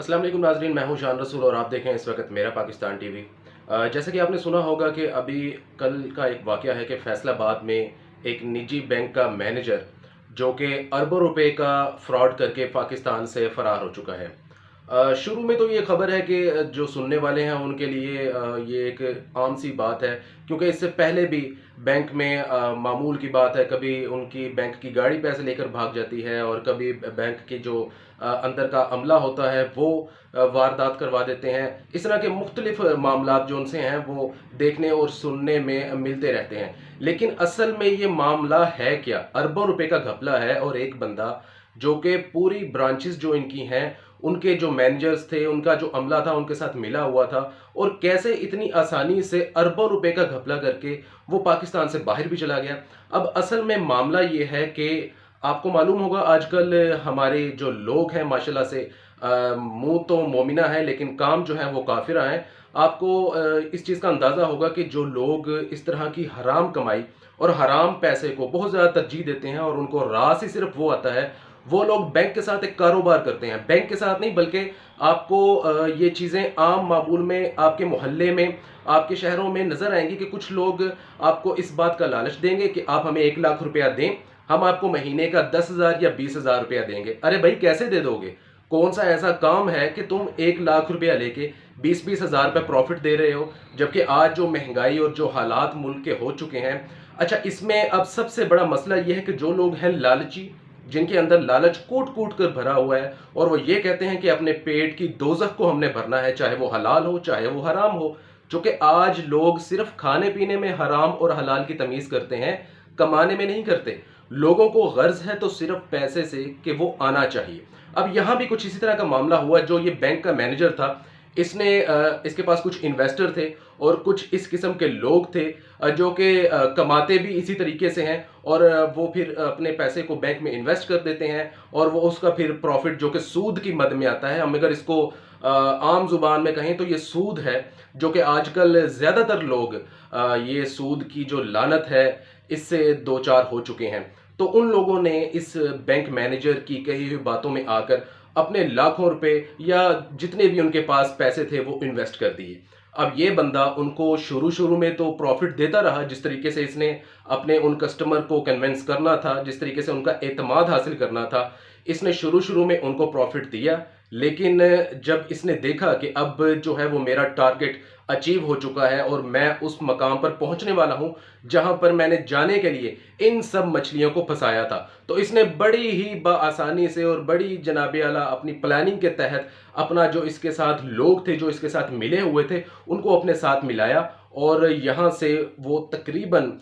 अस्सलाम वालेकुम नाज़रीन, मैं हूं शान रसूल और आप देखें इस वक्त मेरा पाकिस्तान टीवी। जैसे कि आपने सुना होगा कि अभी कल का एक वाक़या है कि फैसलाबाद में एक निजी बैंक का मैनेजर जो कि अरबों रुपए का फ्रॉड करके पाकिस्तान से फ़रार हो चुका है। शुरू में तो ये खबर है कि जो सुनने वाले हैं उनके लिए ये एक आम सी बात है, क्योंकि इससे पहले भी बैंक में मामूल की बात है, कभी उनकी बैंक की गाड़ी पैसे लेकर भाग जाती है और कभी बैंक के जो अंदर का अमला होता है वो वारदात करवा देते हैं। इस तरह के मुख्तलिफ मामलात जो उनसे हैं वो देखने और सुनने में मिलते रहते हैं। लेकिन असल में ये मामला है क्या? अरबों रुपए का घपला है और एक बंदा जो कि पूरी ब्रांचेस जो इनकी हैं उनके जो मैनेजर्स थे, उनका जो अमला था उनके साथ मिला हुआ था, और कैसे इतनी आसानी से अरबों रुपए का घपला करके वो पाकिस्तान से बाहर भी चला गया। अब असल में मामला ये है कि आपको मालूम होगा आजकल हमारे जो लोग हैं माशाल्लाह से मुंह तो मोमिना है लेकिन काम जो है वो काफिरा है। आपको इस चीज़ का अंदाज़ा होगा कि जो लोग इस तरह की हराम कमाई और हराम पैसे को बहुत ज़्यादा तरजीह देते हैं और उनको रास ही सिर्फ वो आता है, वो लोग बैंक के साथ एक कारोबार करते हैं। बैंक के साथ नहीं, बल्कि आपको ये चीज़ें आम मामूल में आपके मोहल्ले में, आपके शहरों में नज़र आएंगी कि कुछ लोग आपको इस बात का लालच देंगे कि आप हमें 1 लाख रुपया दें, हम आपको महीने का 10,000 या 20,000 रुपया देंगे। अरे भाई, कैसे दे दोगे? कौन सा ऐसा काम है कि तुम 1 लाख रुपया लेके 20-20 हज़ार रुपये प्रॉफिट दे रहे हो, जबकि आज जो महंगाई और जो हालात मुल्क के हो चुके हैं। अच्छा, इसमें अब सबसे बड़ा मसला यह है कि जो लोग हैं लालची, जिनके अंदर लालच कूट कूट कर भरा हुआ है, और वो ये कहते हैं कि अपने पेट की दोजख को हमने भरना है, चाहे वो हलाल हो चाहे वो हराम हो। चूंकि आज लोग सिर्फ खाने पीने में हराम और हलाल की तमीज करते हैं, कमाने में नहीं करते। लोगों को गर्ज है तो सिर्फ पैसे से कि वो आना चाहिए। अब यहां भी कुछ इसी तरह का मामला हुआ। जो ये बैंक का मैनेजर था, इसने इसके पास कुछ इन्वेस्टर थे और कुछ इस किस्म के लोग थे जो कि कमाते भी इसी तरीके से हैं, और वो फिर अपने पैसे को बैंक में इन्वेस्ट कर देते हैं और वो उसका फिर प्रॉफिट जो कि सूद की मद में आता है। हम अगर इसको आम जुबान में कहें तो ये सूद है, जो कि आजकल ज़्यादातर लोग ये सूद की जो लानत है इससे दो चार हो चुके हैं। तो उन लोगों ने इस बैंक मैनेजर की कही हुई बातों में आकर अपने लाखों रुपए या जितने भी उनके पास पैसे थे वो इन्वेस्ट कर दिए। अब ये बंदा उनको शुरू शुरू में तो प्रॉफिट देता रहा, जिस तरीके से इसने अपने उन कस्टमर को कन्विंस करना था, जिस तरीके से उनका एतमाद हासिल करना था, इसने शुरू शुरू में उनको प्रॉफिट दिया। लेकिन जब इसने देखा कि अब जो है वो मेरा टारगेट अचीव हो चुका है और मैं उस मकाम पर पहुंचने वाला हूं जहां पर मैंने जाने के लिए इन सब मछलियों को फंसाया था, तो इसने बड़ी ही बआसानी से और बड़ी जनाबे आला अपनी प्लानिंग के तहत अपना जो इसके साथ लोग थे, जो इसके साथ मिले हुए थे, उनको अपने साथ मिलाया और यहाँ से वो तकरीबन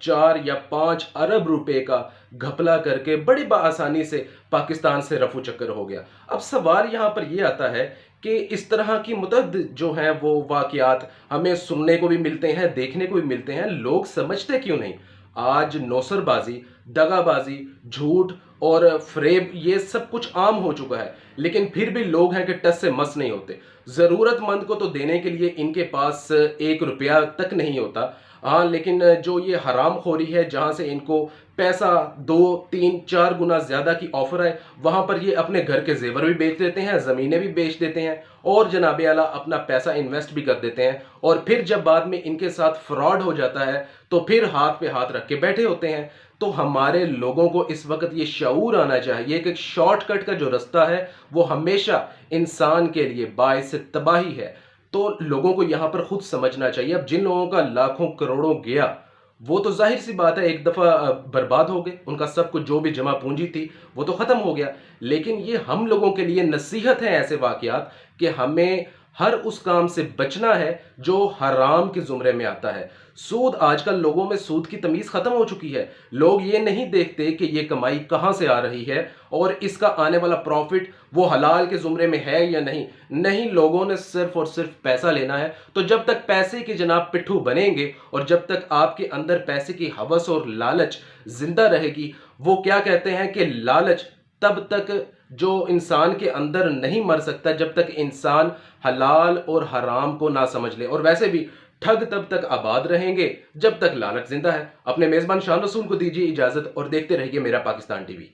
4 या 5 अरब रुपए का घपला करके बड़ी बआसानी से पाकिस्तान से रफू चक्कर हो गया। अब सवाल यहाँ पर ये आता है कि इस तरह की मुतअद्दिद जो हैं वो वाक़यात हमें सुनने को भी मिलते हैं, देखने को भी मिलते हैं, लोग समझते क्यों नहीं? आज नौसरबाजी, दगाबाजी, झूठ और फ्रेब ये सब कुछ आम हो चुका है, लेकिन फिर भी लोग हैं कि टस से मस नहीं होते। ज़रूरतमंद को तो देने के लिए इनके पास 1 रुपया तक नहीं होता। हाँ, लेकिन जो ये हरामखोरी है, जहाँ से इनको पैसा 2, 3, 4 गुना ज़्यादा की ऑफर है, वहाँ पर ये अपने घर के जेवर भी बेच देते हैं, ज़मीनें भी बेच देते हैं और जनाबे आला अपना पैसा इन्वेस्ट भी कर देते हैं। और फिर जब बाद में इनके साथ फ्रॉड हो जाता है तो फिर हाथ पे हाथ रख के बैठे होते हैं। तो हमारे लोगों को इस वक्त ये शऊर आना चाहिए कि शॉर्टकट का जो रास्ता है वो हमेशा इंसान के लिए बाइस तबाही है। तो लोगों को यहाँ पर खुद समझना चाहिए। अब जिन लोगों का लाखों करोड़ों गया, वो तो जाहिर सी बात है एक दफ़ा बर्बाद हो गए, उनका सब कुछ जो भी जमा पूंजी थी वो तो ख़त्म हो गया। लेकिन ये हम लोगों के लिए नसीहत है ऐसे वाक़यात कि हमें हर उस काम से बचना है जो हराम के ज़ुमरे में आता है। सूद, आजकल लोगों में सूद की तमीज़ ख़त्म हो चुकी है। लोग ये नहीं देखते कि ये कमाई कहाँ से आ रही है और इसका आने वाला प्रॉफिट वो हलाल के ज़ुमरे में है या नहीं। नहीं, लोगों ने सिर्फ और सिर्फ पैसा लेना है। तो जब तक पैसे के जनाब पिट्ठू बनेंगे और जब तक आपके अंदर पैसे की हवस और लालच जिंदा रहेगी, वो क्या कहते हैं कि लालच तब तक जो इंसान के अंदर नहीं मर सकता जब तक इंसान हलाल और हराम को ना समझ ले। और वैसे भी ठग तब तक आबाद रहेंगे जब तक लालच जिंदा है। अपने मेजबान शान रसूल को दीजिए इजाजत और देखते रहिए मेरा पाकिस्तान टीवी।